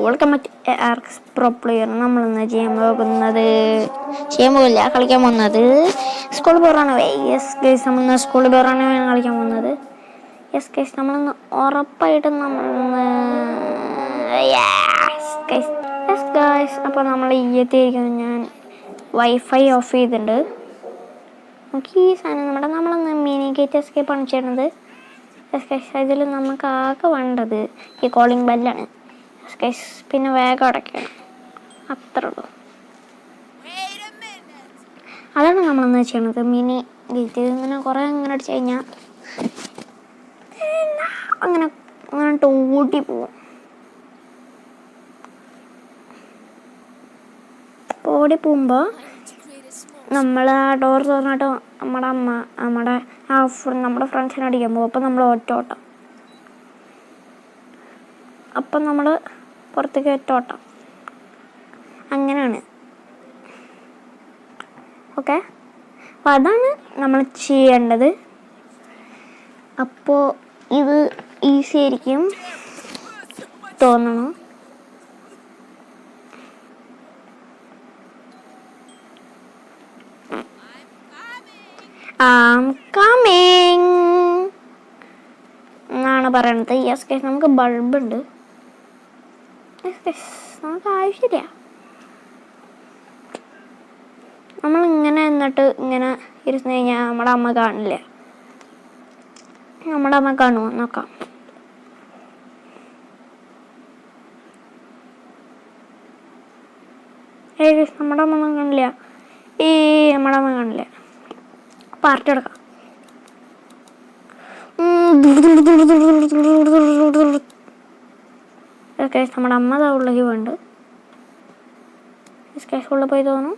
Welcome back arcs pro player. നമ്മളിന്ന് ചെയ്യാൻ പോകില്ല കളിക്കാൻ പോകുന്നത് സ്കൂൾ ബോറാണ്. യെസ് ഗൈസ്, നമ്മളിന്ന് സ്കൂൾ ബോറാണ് കളിക്കാൻ പോകുന്നത്. യെസ് ഗൈസ്, നമ്മളിന്ന് ഉറപ്പായിട്ടും അപ്പോൾ നമ്മൾ ഈ എത്തിയിരിക്കുന്നത് ഞാൻ വൈഫൈ ഓഫ് ചെയ്തിട്ടുണ്ട്. നമുക്ക് ഈ സാധനം നമ്മളൊന്ന് മിനി ഗേറ്റ് എസ്കേപ്പാണ് ചെയ്യുന്നത്. ഇതിൽ നമുക്ക് ആകെ വേണ്ടത് ഈ കോളിംഗ് ബെല്ലാണ്. പിന്നെ വേഗം അടയ്ക്കണം, അത്രേ ഉള്ളൂ. അതാണ് നമ്മളെന്ന് ചെയ്യണത്. മിനി ഗേറ്റ് ഇങ്ങനെ കുറേ ഇങ്ങനെ അടിച്ചു കഴിഞ്ഞാൽ അങ്ങനെ അങ്ങനെ ഓടി പോവും. ഓടി പോകുമ്പോൾ നമ്മൾ ആ ഡോർ തുറന്നിട്ട് നമ്മുടെ ഫ്രണ്ട്സിനെ അടിക്കാൻ പോകും. അപ്പം നമ്മൾ ഒറ്റോട്ടം, അപ്പം നമ്മൾ പുറത്തേക്ക് ഒറ്റോട്ടം, അങ്ങനെയാണ്. ഓക്കെ, അപ്പോൾ അതാണ് നമ്മൾ ചെയ്യേണ്ടത്. അപ്പോൾ ഇത് ഈസി ആയിരിക്കും തോന്നണം. കമ്മിങ് എന്നാണ് പറയണത്. യെസ് ഗൈസ്, നമുക്ക് ബൾബുണ്ട്. നമുക്ക് ആവശ്യമില്ല. നമ്മളിങ്ങനെ എന്നിട്ട് ഇങ്ങനെ ഇരുന്ന് കഴിഞ്ഞാൽ നമ്മുടെ അമ്മ കാണില്ല. നമ്മുടെ അമ്മ കാണുമോ നോക്കാം. നമ്മുടെ അമ്മ കാണില്ല. നമ്മുടെ അമ്മ കാണില്ല. പാർട്ടി എടുക്കാം. നമ്മുടെ അമ്മ ഉള്ളിലേക്ക് വേണ്ട. ഉള്ളിൽ പോയി തോന്നുന്നു.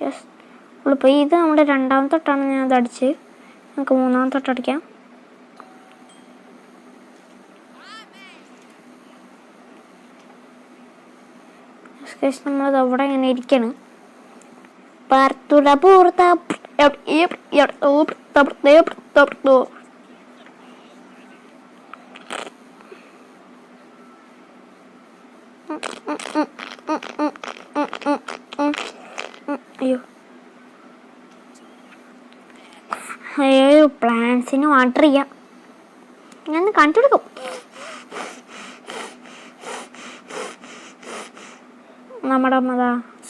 യെസ്, ഉള്ളിൽ പോയി. ഇത് നമ്മുടെ രണ്ടാമത്തെ തൊട്ടാണ് ഞാൻ അത് അടിച്ച്. നമുക്ക് മൂന്നാമത്തെ തൊട്ട് അടിക്കാം. നമ്മളത് അവിടെ ഇങ്ങനെ ഇരിക്കണം. അയ്യോ പ്ലാന്റ്സിന് വാട്ടർ ചെയ്യാം. ഞാൻ കണ്ടുപിടിക്കും. നമ്മുടെ അമ്മ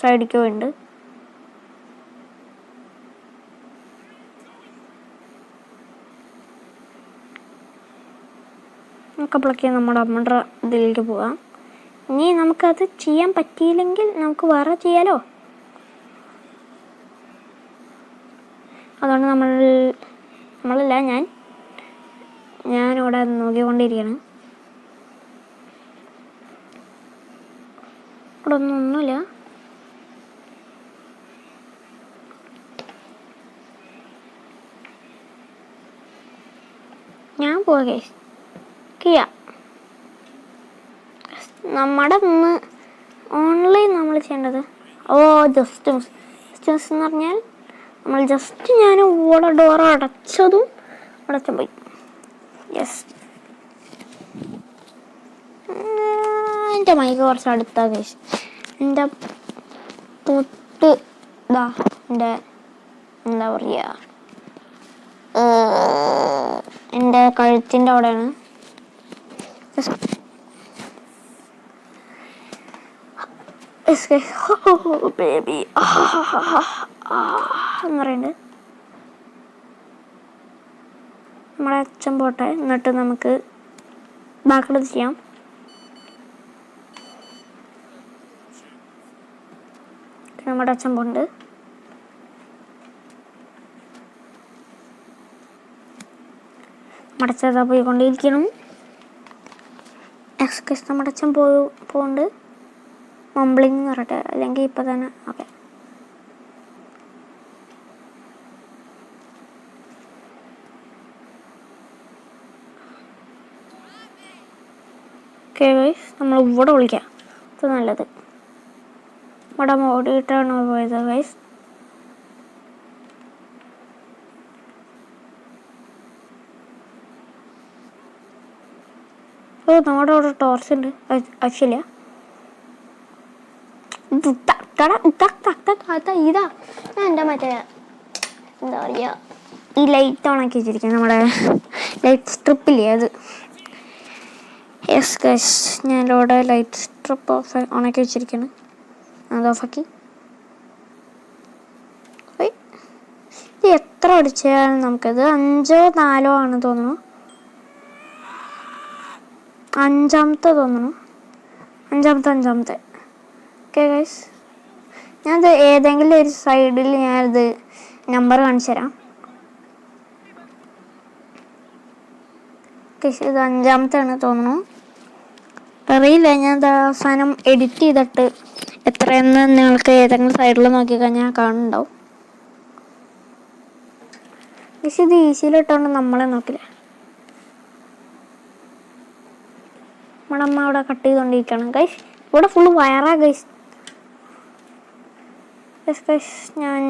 സൈഡിലേക്ക് പോയിട്ടുണ്ട്. അപ്പോഴേക്കും നമ്മുടെ അമ്മയുടെ ഇതിലേക്ക് പോവാം. ഇനി നമുക്കത് ചെയ്യാൻ പറ്റിയില്ലെങ്കിൽ നമുക്ക് വേറെ ചെയ്യാലോ. അതുകൊണ്ട് നമ്മളല്ല ഞാനിവിടെ നോക്കിക്കൊണ്ടിരിക്കുകയാണ്. ഇവിടെ ഒന്നുമില്ല. ഞാൻ പോകെ നമ്മുടെ ഓൺലൈൻ നമ്മൾ ചെയ്യേണ്ടത് ജസ്റ്റ് എന്ന് പറഞ്ഞാൽ നമ്മൾ ഞാൻ ഇവിടെ ഡോർ അടച്ചതും പോയി. യെസ്, എൻ്റെ മൈക്ക് കുറച്ച് അടുത്താ കേസ്. എൻ്റെ തൊട്ട് എൻ്റെ എന്താ പറയുക, എൻ്റെ കഴുത്തിൻ്റെ അവിടെയാണ്. ബേബി എന്ന് പറയുന്നുണ്ട്. നമ്മുടെ അച്ഛൻ പോട്ടെ, എന്നിട്ട് നമുക്ക് ബാക്കിയുള്ളത് ചെയ്യാം. നമ്മുടെ അച്ഛൻ പോണ്ട്. നമ്മുടെ അച്ഛൻ പോയിക്കൊണ്ടിരിക്കണം. നമ്മുടെ അച്ഛൻ പോകുന്നുണ്ട്. മംബ്ലിങ് എന്ന് പറയട്ടെ, അല്ലെങ്കിൽ ഇപ്പം തന്നെ. ഓക്കെ, നമ്മൾ ഇവിടെ വിളിക്കാം. ഇത് നല്ലത്. ഇവിടെ ഓടിയിട്ടാണ് പോയത് ഗൈസ്. ഓ നമ്മുടെ അവിടെ ടോർച്ച് ഉണ്ട്. ആവശ്യമില്ല. ഇതാ എൻ്റെ മറ്റേ എന്താ പറയുക, ഈ ലൈറ്റ് ഓണാക്കി വെച്ചിരിക്കുന്നത്, നമ്മുടെ ലൈറ്റ് സ്ട്രിപ്പില്ലേ അത്. യെസ് ഗൈസ്, ഞാനിവിടെ ലൈറ്റ് സ്ട്രിപ്പ് ഓണാക്കി വെച്ചിരിക്കുകയാണ്. അത് ഓഫാക്കി. ഇത് എത്ര അടിച്ചാലും നമുക്കത് 5 or 4 ആണ് തോന്നുന്നു. 5ാമത്തെ തോന്നുന്നു. 5ാമത്തെ. ഓക്കെ ഗൈസ്, ഞാനത് ഏതെങ്കിലും ഒരു സൈഡിൽ ഞാനത് നമ്പർ കാണിച്ചു തരാം. ഗൈസ്, ഇത് 5ാമത്തെയാണ് തോന്നുന്നു. അറിയില്ല, ഞാൻ അവസാനം എഡിറ്റ് ചെയ്തിട്ട് എത്രയെന്ന് നിങ്ങൾക്ക് ഏതെങ്കിലും സൈഡിൽ നോക്കിക്കഴിഞ്ഞാൽ കാണുന്നുണ്ടാവും. ഗൈസ്, ഇത് ഈസിയിലിട്ടുകൊണ്ട് നമ്മളെ നോക്കില്ല. നമ്മുടെ അമ്മ അവിടെ കട്ട് ചെയ്തുകൊണ്ടിരിക്കുകയാണ് ഗൈസ്. ഇവിടെ ഫുള്ള് വയറാ ഗൈസ്. ഗൈസ്, ഞാൻ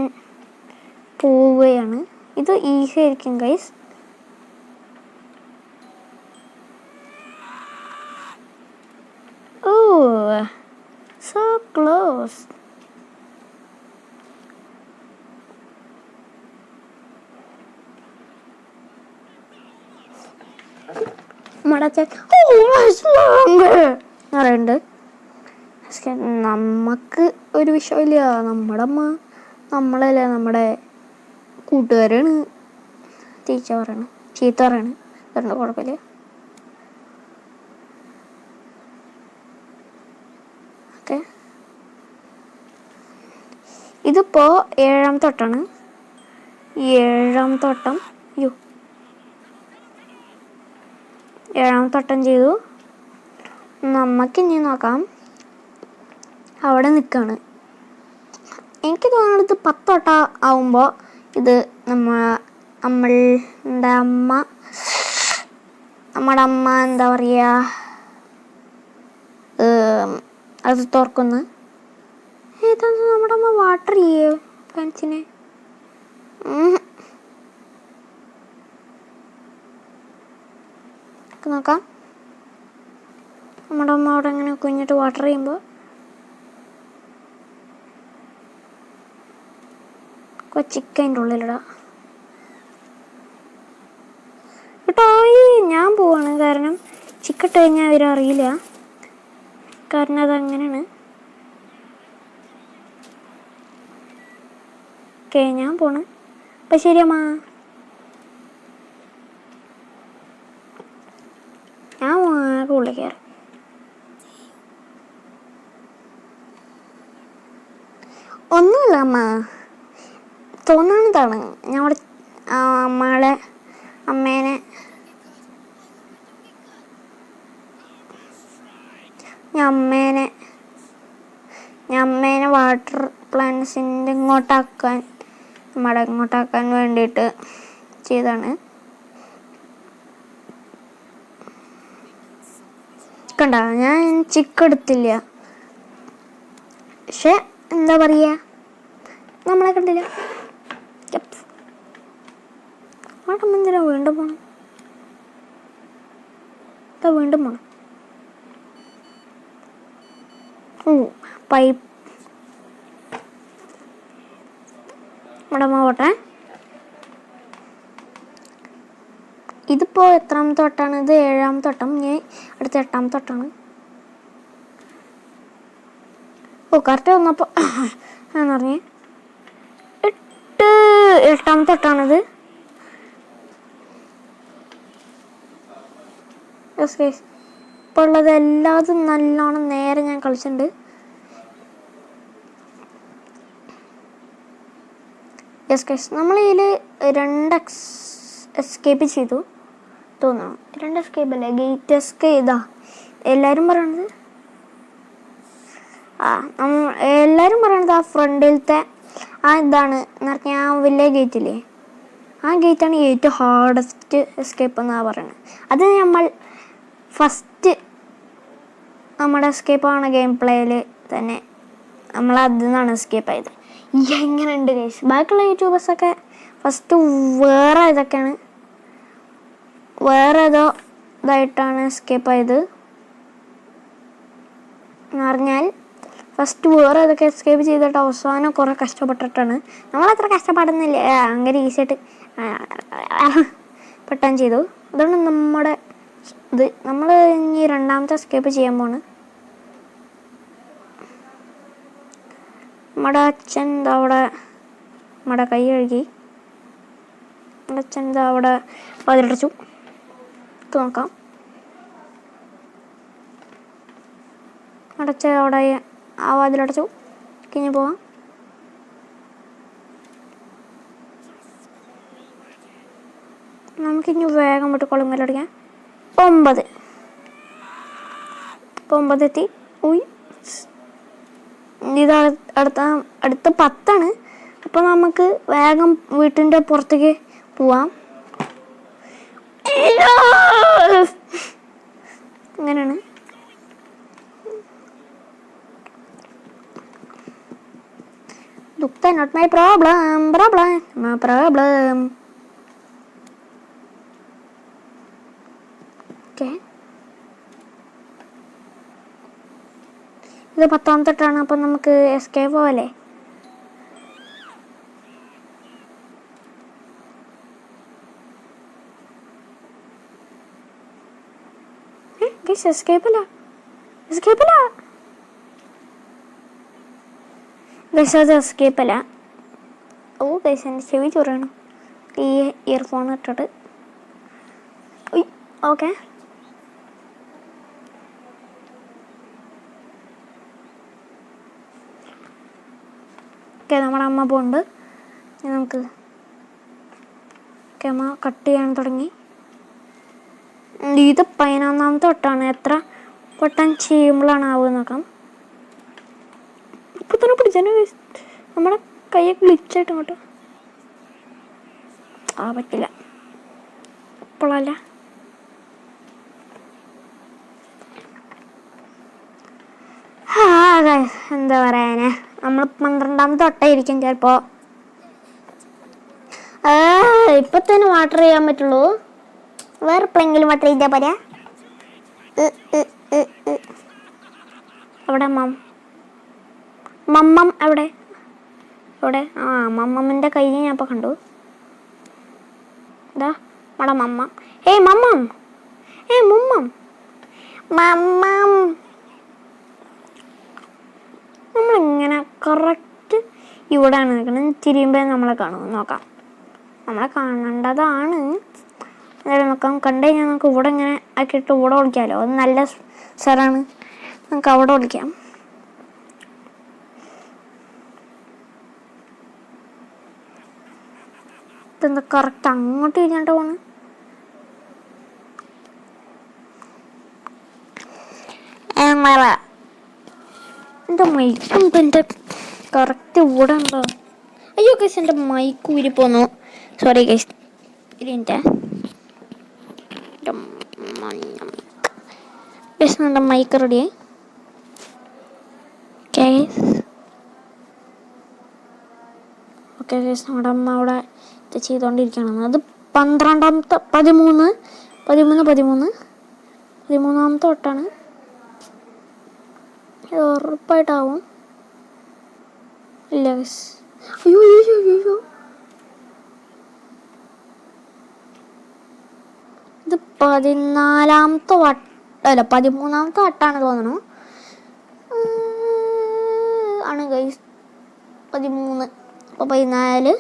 പോവുകയാണ്. ഇത് ഈസി ആയിരിക്കും ഗൈസ്. Oh, so close. പറയുന്നുണ്ട്. നമുക്ക് ഒരു വിഷയമില്ല. നമ്മുടെ അമ്മ നമ്മളല്ലേ, നമ്മുടെ കൂട്ടുകാരാണ്. ചീത്ത പറയണം, അതുകൊണ്ട് കുഴപ്പമില്ല. ഓക്കെ, ഇതിപ്പോ 7ാമത്തെ വട്ടമാണ്. 7ാമത്തെ വട്ടം. 7ാമത്തെ വട്ടം ചെയ്തു. നമുക്ക് ഇനി നോക്കാം. അവിടെ നിൽക്കുകയാണ്. എനിക്ക് തോന്നുന്നത് 10 വട്ടം ആവുമ്പോൾ ഇത് നമ്മുടെ അമ്മ എന്താ പറയുക, അത് തുറക്കുന്നു. ഏതാണ് നമ്മുടെ അമ്മ വാട്ടർ ചെയ്യേ ഫാൻസിനെ? നോക്കാം. നമ്മുടെ അമ്മ അവിടെ ഇങ്ങനെ കുഞ്ഞിട്ട് വാട്ടർ ചെയ്യുമ്പോൾ ചിക്കൻ്റെ ഉള്ളിലിടാം കേട്ടോ. ഞാൻ പോവാണ്, കാരണം ചിക്കട്ട് കഴിഞ്ഞാൽ അവരറിയില്ല, കാരണം അതങ്ങനെയാണ്. ഓക്കെ, ഞാൻ പോണ്. അപ്പം ശരി അമ്മ, ഞാൻ ഉള്ളിൽ കയറി. ഒന്നുമില്ല അമ്മ, തോന്നുന്നതാണ്. ഞാൻ അവിടെ അമ്മേനെ വാട്ടർ പ്ലാന്റ്സിൻ്റെ ഇങ്ങോട്ടാക്കാൻ വേണ്ടിയിട്ട് ചെയ്താണ്. കണ്ട, ഞാൻ ചിക്കെടുത്തില്ല, പക്ഷെ എന്താ പറയുക, നമ്മളെ കണ്ടില്ല. എന്തിനാ വീണ്ടും പോണം? പൈപ്പ് ഇവിടെ പോട്ടെ. ഇതിപ്പോൾ എത്രാമത്തെ വട്ടമാണ്? ഇത് 7ാമത്തെ വട്ടം. ഞാൻ അടുത്ത 8ാമത്തെ വട്ടമാണ്. കറക്റ്റ് വന്നപ്പോൾ എന്ന് പറഞ്ഞേ 8ാമത്തെ വട്ടമാണിത്. ഇപ്പോൾ ഉള്ളത് എല്ലാതും നല്ലോണം നേരെ ഞാൻ കളിച്ചിട്ടുണ്ട്. നമ്മളിതിൽ 2 എസ്കേപ്പ് ചെയ്തു തോന്നണം. 2 എസ്കേപ്പ് അല്ലേ, ഗേറ്റ് എസ്കേപ്പ്. ഇതാ എല്ലാവരും പറയണത് ആ ഫ്രണ്ടിലത്തെ ഇതാണ് എന്ന് പറഞ്ഞാൽ ആ വലിയ ഗേറ്റില്ലേ, ആ ഗേറ്റാണ് ഏറ്റവും ഹാർഡസ്റ്റ് എസ്കേപ്പ് എന്നാണ് പറയുന്നത്. അത് നമ്മൾ ഫസ്റ്റ് നമ്മുടെ എസ്കേപ്പാണ് ഗെയിം പ്ലേയിൽ തന്നെ നമ്മൾ അതിൽ നിന്നാണ് എസ്കേപ്പ് ആയത്. എങ്ങനെയുണ്ട് ഗൈസ്? ബാക്കിയുള്ള യൂട്യൂബേഴ്സൊക്കെ ഫസ്റ്റ് വേറെ ഏതോ ഇതായിട്ടാണ് എസ്കേപ്പ് ആയത് എന്ന് പറഞ്ഞാൽ. ഫസ്റ്റ് വേറെ ഏതൊക്കെ എസ്കേപ്പ് ചെയ്തിട്ട് അവസാനം കുറേ കഷ്ടപ്പെട്ടിട്ടാണ്. നമ്മളത്ര കഷ്ടപ്പെടുന്നില്ല, അങ്ങനെ ഈസിയായിട്ട് പെട്ടെന്ന് ചെയ്തു. അതുകൊണ്ട് നമ്മുടെ നമ്മൾ ഇനി രണ്ടാമത്തെ എസ്കേപ്പ് ചെയ്യാൻ പോണ്. നമ്മുടെ അച്ഛൻ അവിടെ നമ്മുടെ കൈ കഴുകി. നമ്മുടെ അച്ഛൻ അവിടെ വാതിലടച്ചു. നോക്കാം, നമ്മുടെ അച്ഛൻ അവിടെ ആ വാതിലടച്ചു. കഴിഞ്ഞ് പോവാം. നമുക്കിനി വേഗം വിട്ട് കൊളുങ്കലടിക്കാം. 9 എത്തി. ഇത് അടുത്ത 10 അപ്പോൾ നമുക്ക് വേഗം വീട്ടിൻ്റെ പുറത്തേക്ക് പോവാം. അങ്ങനെയാണ്. ദുഃഖ നോട്ട് മൈ പ്രോബ്ലം. ഓക്കെ, ഇത് 10ാമത്തെട്ടാണ്. അപ്പം നമുക്ക് എസ്കേപ്പ് പോവല്ലേ. എസ്കേപ്പില്ല. അത് എസ്കേപ്പല്ല. ഗൈസ് എൻ്റെ ചെവി ചൊറിയണം ഈ ഇയർഫോൺ ഇട്ടിട്ട്. ഓക്കെ, നമ്മുടെ അമ്മ പോകുന്നുണ്ട്. നമുക്ക് അമ്മ കട്ട് ചെയ്യാൻ തുടങ്ങി. ഇത് 11ാമത്തെ തൊട്ടാണ്. എത്ര വട്ടം ചെയ്യുമ്പോഴാണ് ആവുക നോക്കാം. ഇപ്പം തന്നെ പിടിച്ചാൽ നമ്മുടെ കൈയൊക്കെ ഗ്ലിച്ചായിട്ട് അങ്ങോട്ട് പറ്റില്ല. ഇപ്പോഴല്ല, എന്താ പറയാനാ, നമ്മൾ 12ാമത്തെ തൊട്ടായിരിക്കും ചിലപ്പോൾ. ഇപ്പം തന്നെ വാട്ടർ ചെയ്യാൻ പറ്റുള്ളൂ. വേറെ എപ്പോഴെങ്കിലും വാട്ടർ ചെയ്താൽ പോരാ. അവിടെ മമ്മം എവിടെ? മമ്മമ്മിൻ്റെ കൈ ഞാൻ ഇപ്പോൾ കണ്ടു. ഇതാ നമ്മുടെ മമ്മം. മമ്മം നമ്മളിങ്ങനെ കറക്റ്റ് ഇവിടെയാണ് നിൽക്കുന്നത്. തിരിയുമ്പോൾ നമ്മളെ കാണും. നോക്കാം, നമ്മളെ കാണേണ്ടതാണ്. നോക്കാം, കണ്ടു കഴിഞ്ഞാൽ നമുക്ക് ഇവിടെ ഇങ്ങനെ ആക്കിയിട്ട് ഇവിടെ വിളിക്കാമല്ലോ. അത് നല്ല സ്ഥലമാണ്, നമുക്ക് അവിടെ വിളിക്കാം. ഇതെന്താ കറക്റ്റ് അങ്ങോട്ട് തിരിഞ്ഞിട്ട് പോണ്? എൻ്റെ മൈക്കും എൻ്റെ കറക്റ്റ് ഇവിടെ ഉണ്ടോ? അയ്യോ ഗൈസ്, എൻ്റെ മൈക്ക് ഊരി പോന്നു. സോറി ഗൈസ്, എൻ്റെ മൈക്ക് റെഡിയായി. ഓക്കെ ഗൈസ്, നമ്മുടെ അമ്മ അവിടെ ചെയ്തുകൊണ്ടിരിക്കുകയാണ്. അത് 12ാമത്തെ 13ാമത്തെ തൊട്ടാണ്. ഉറപ്പായിട്ടാവും. ഇല്ല ഗൈസ്, അയ്യോ ഇത് 14ാമത്തെ അല്ല 13ാമത്തെ വട്ടാണ് തോന്നുന്നു. ആണ് ഗൈസ് 13. അപ്പോൾ 14.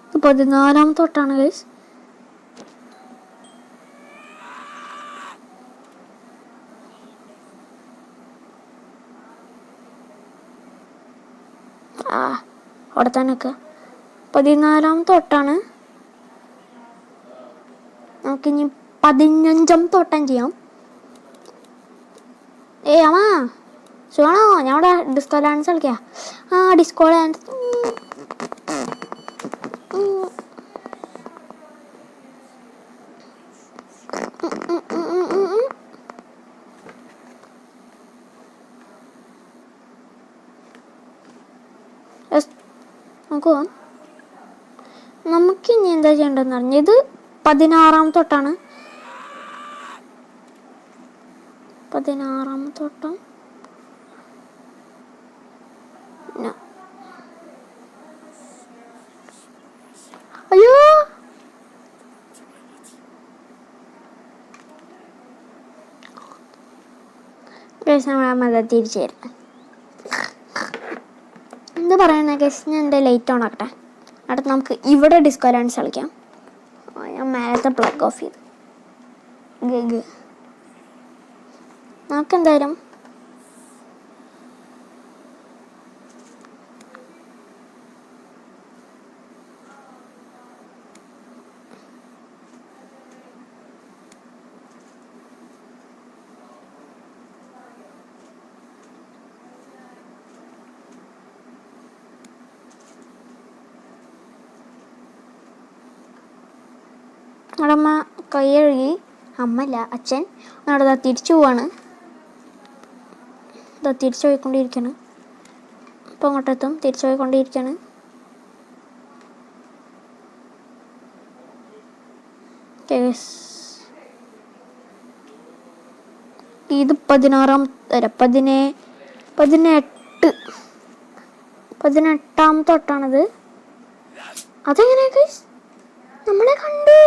ഇത് 14ാമത്തെ വട്ടാണ് ഗൈസ്. അവിടെ തന്നെ 14ാമത്തെ തൊട്ടാണ്. നമുക്കിനി 15ാമത്തെ തൊട്ടം ചെയ്യാം. അമ്മാ സുഖാണോ? ഞാൻ ഇവിടെ ഡിസ്കോ ഡാൻസ് കളിക്കാം. Disco dance. നമുക്ക് പോവാം. നമുക്കിനി എന്താ ചെയ്യേണ്ടതെന്ന് പറഞ്ഞാൽ ഇത് 16ാമത്തെ വട്ടമാണ്. 16ാമത്തെ വട്ടം. അയ്യോ നമ്മളെ തിരിച്ചു തരാം. എന്ത് പറയുന്ന ഗസ്, ഞാൻ എൻ്റെ ലൈറ്റ് ഓൺ ആക്കട്ടെ. അടുത്ത് നമുക്ക് ഇവിടെ ഡിസ്കോ ഡാൻസ് കളിക്കാം. ഞാൻ മേലത്തെ പ്ലഗ് ഓഫ് ചെയ്ത് നമുക്കെന്തായാലും നമ്മുടെ അമ്മ കൈ കഴുകി, അമ്മല്ല അച്ഛൻ അവിടെ തിരിച്ചു പോവാണ്. തിരിച്ചു പോയിക്കൊണ്ടിരിക്കുകയാണ്. ഇപ്പം അങ്ങോട്ടെത്തും. തിരിച്ചു പോയിക്കൊണ്ടിരിക്കുകയാണ്. ഇത് 18ാമത്തെ തൊട്ടാണിത്. അതെങ്ങനെയാ നമ്മളെ കണ്ടു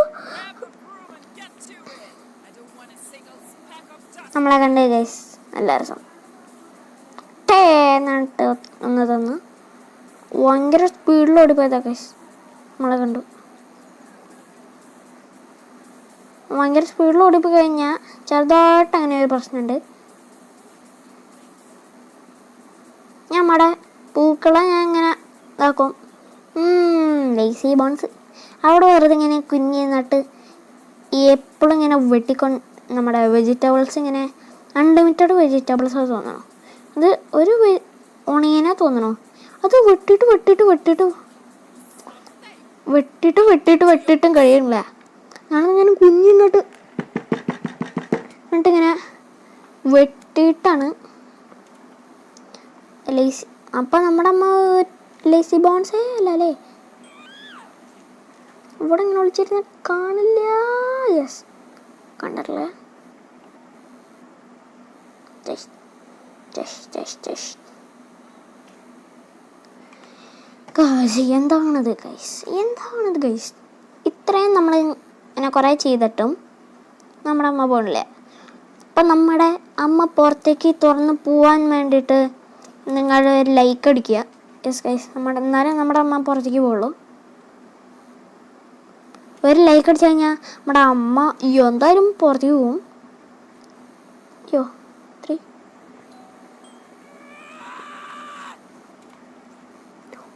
ഗൈസ്. നല്ല രസം. എന്നിട്ട് ഒന്ന് തന്ന് ഭയങ്കര സ്പീഡിൽ ഓടിപ്പോയതാ ഗൈസ്. നമ്മളെ കണ്ടു. ഭയങ്കര സ്പീഡിൽ ഓടിപ്പോയി കഴിഞ്ഞാൽ ചെറുതായിട്ട് അങ്ങനെ ഒരു പ്രശ്നമുണ്ട്. നമ്മുടെ പൂക്കളെ ഞാൻ ഇങ്ങനെ ഇതാക്കും. ലേസി ബോൺസ് അവിടെ വെറുതെ ഇങ്ങനെ കുഞ്ഞി നട്ട് എപ്പോഴും ഇങ്ങനെ നമ്മുടെ വെജിറ്റബിൾസ് ഇങ്ങനെ അൺലിമിറ്റഡ് വെജിറ്റബിൾസ് തോന്നണം. അത് ഒരു ഓണിയനാ തോന്നണോ, അത് വെട്ടിട്ടും കഴിയണില്ല. ഞാനിങ്ങനെ എന്നിട്ടിങ്ങനെ വെട്ടിയിട്ടാണ് ലേസി. അപ്പം നമ്മുടെ അമ്മ ലേസി ബോൺസേ അല്ല അല്ലേ. ഇവിടെ ഇങ്ങനെ വിളിച്ചിരുന്ന കാണില്ല. യെസ്, കണ്ടിട്ടില്ലേ. എന്താണത് ഗൈസ്, ഇത്രയും നമ്മൾ ഇങ്ങനെ കുറേ ചെയ്തിട്ടും നമ്മുടെ അമ്മ പോണില്ല. അപ്പം നമ്മുടെ അമ്മ പുറത്തേക്ക് തുറന്ന് പോവാൻ വേണ്ടിയിട്ട് നിങ്ങൾ ഒരു ലൈക്ക് അടിക്കുക. യെസ് ഗൈസ്, എന്നാലും നമ്മുടെ അമ്മ പുറത്തേക്ക് പോകുള്ളൂ. ഒരു ലൈക്ക് അടിച്ചു കഴിഞ്ഞാൽ നമ്മുടെ അമ്മ എന്തായാലും പുറത്തേക്ക് പോവും.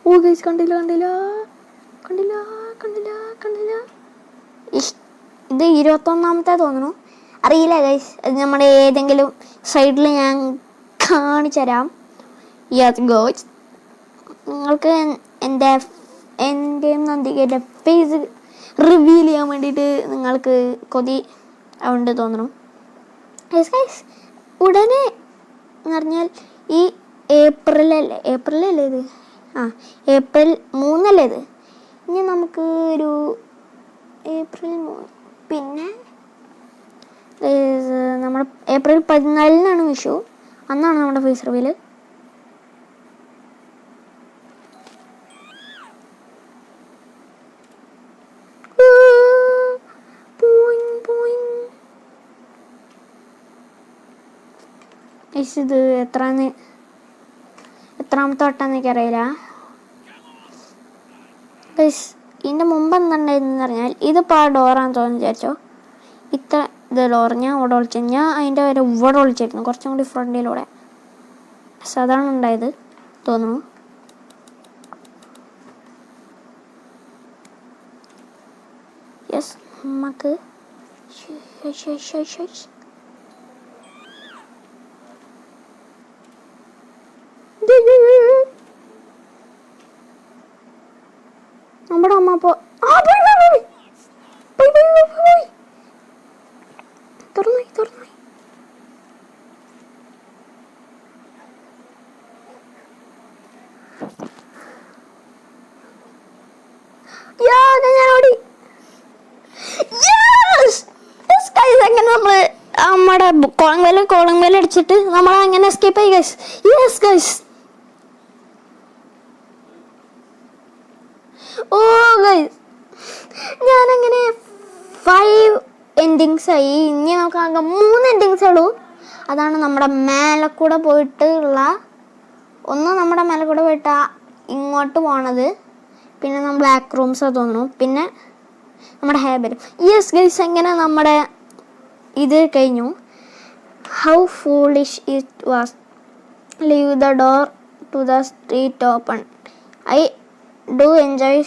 ഓ ഗൈസ്, കണ്ടില്ല. ഇത് 21ാമത്തെ തോന്നുന്നു, അറിയില്ല ഗൈസ്. അത് നമ്മുടെ ഏതെങ്കിലും സൈഡിൽ ഞാൻ കാണിച്ചു തരാം. യെസ് ഗോയ്സ്, നിങ്ങൾക്ക് എൻ്റെയും നന്ദികയുടെ ഫേസ് റിവീൽ ചെയ്യാൻ വേണ്ടിയിട്ട് നിങ്ങൾക്ക് കൊതി ഉണ്ട് തോന്നണം. യെസ് ഗൈസ്, ഉടനെ എന്ന് പറഞ്ഞാൽ ഈ ഏപ്രിലല്ലേ ഇത്? ഏപ്രിൽ 3 അല്ലേ ഇത്? ഇനി നമുക്ക് ഒരു ഏപ്രിൽ 3, പിന്നെ നമ്മൾ ഏപ്രിൽ 14 വിഷു. അന്നാണ് നമ്മുടെ ഫേസ് റിവീൽ. ഇത് എത്രാമത്തെ വട്ടം എനിക്കറിയില്ല. ഇതിൻ്റെ മുമ്പ് എന്തുണ്ടായിരുന്നു പറഞ്ഞാൽ, ഇതിപ്പോൾ ആ ഡോറാന്ന് തോന്നുന്നു വിചാരിച്ചോ. ഇത് ഡോർ ഞാൻ ഇവിടെ വിളിച്ചു, ഞാൻ അതിൻ്റെ വരെ ഇവിടെ വിളിച്ചിരുന്നു, കുറച്ചും കൂടി ഫ്രണ്ടിലൂടെ. അതാണ് ഉണ്ടായത് തോന്നുന്നു. യെസ്, നമുക്ക് നമ്മുടെ അമ്മ അപ്പോൾ തുറന്നു. അവിടെ കോളിംഗ് ബെൽ അടിച്ചിട്ട് നമ്മൾ അങ്ങനെ എസ്കേപ്പ് ആയി guys. Yes guys. Oh guys, ഞാനങ്ങനെ 5 എൻഡിങ്സ് ആയി. ഇനി നമുക്ക് ആകെ 3 എൻഡിങ്സ് ഉള്ളൂ. അതാണ് നമ്മുടെ മേലെ കൂടെ പോയിട്ടുള്ള ഒന്ന്, നമ്മുടെ മേലെ കൂടെ പോയിട്ട് ഇങ്ങോട്ട് പോണത്. പിന്നെ നമ്മൾ ബ്ലാക്ക് റൂംസ് തോന്നുന്നു. പിന്നെ നമ്മുടെ ഹെയർ. യെസ് ഗൈസ്, എങ്ങനെ നമ്മുടെ ഇത് കഴിഞ്ഞു. How foolish it was. Leave the door to the street open. I do enjoy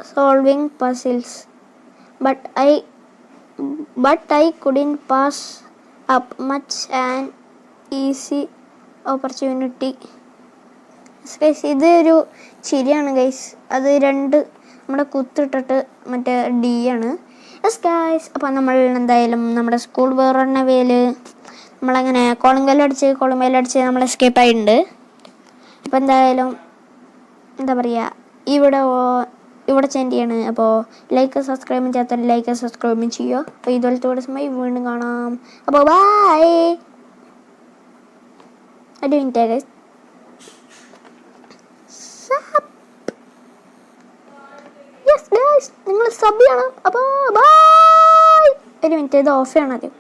solving puzzles, but I couldn't pass up much an easy opportunity. Guys, ഇത് ഒരു ചിരിയാണ് ഗൈസ്. അത് 2 നമ്മുടെ കുത്തിട്ടിട്ട് മറ്റേ D ആണ്. യെസ് ഗൈസ്, അപ്പോൾ നമ്മൾ എന്തായാലും നമ്മുടെ സ്കൂൾ വേറൊരെണ്ണ വേല് നമ്മളങ്ങനെ കോളിംഗ് ബെൽ അടിച്ച് നമ്മൾ എസ്കേപ്പ് ആയിട്ടുണ്ട്. അപ്പോൾ എന്തായാലും എന്താ പറയുക, ഇവിടെ ചേഞ്ച് ചെയ്യാണ്. അപ്പോൾ സബ്സ്ക്രൈബും ചെയ്യാത്ത സബ്സ്ക്രൈബും ചെയ്യുക. അപ്പോൾ ഇതുപോലത്തെ വീഡിയോസുമായി വീണ്ടും കാണാം. അപ്പോൾ ബൈ. ഒരു മിനിറ്റ് ഗൈസ്. യെസ് ഗൈസ്, നിങ്ങൾ സബ് ചെയ്യണം. അപ്പോൾ ബൈ. ഒരു മിനിറ്റ്, ഇത് ഓഫ് ചെയ്യണം ആദ്യം.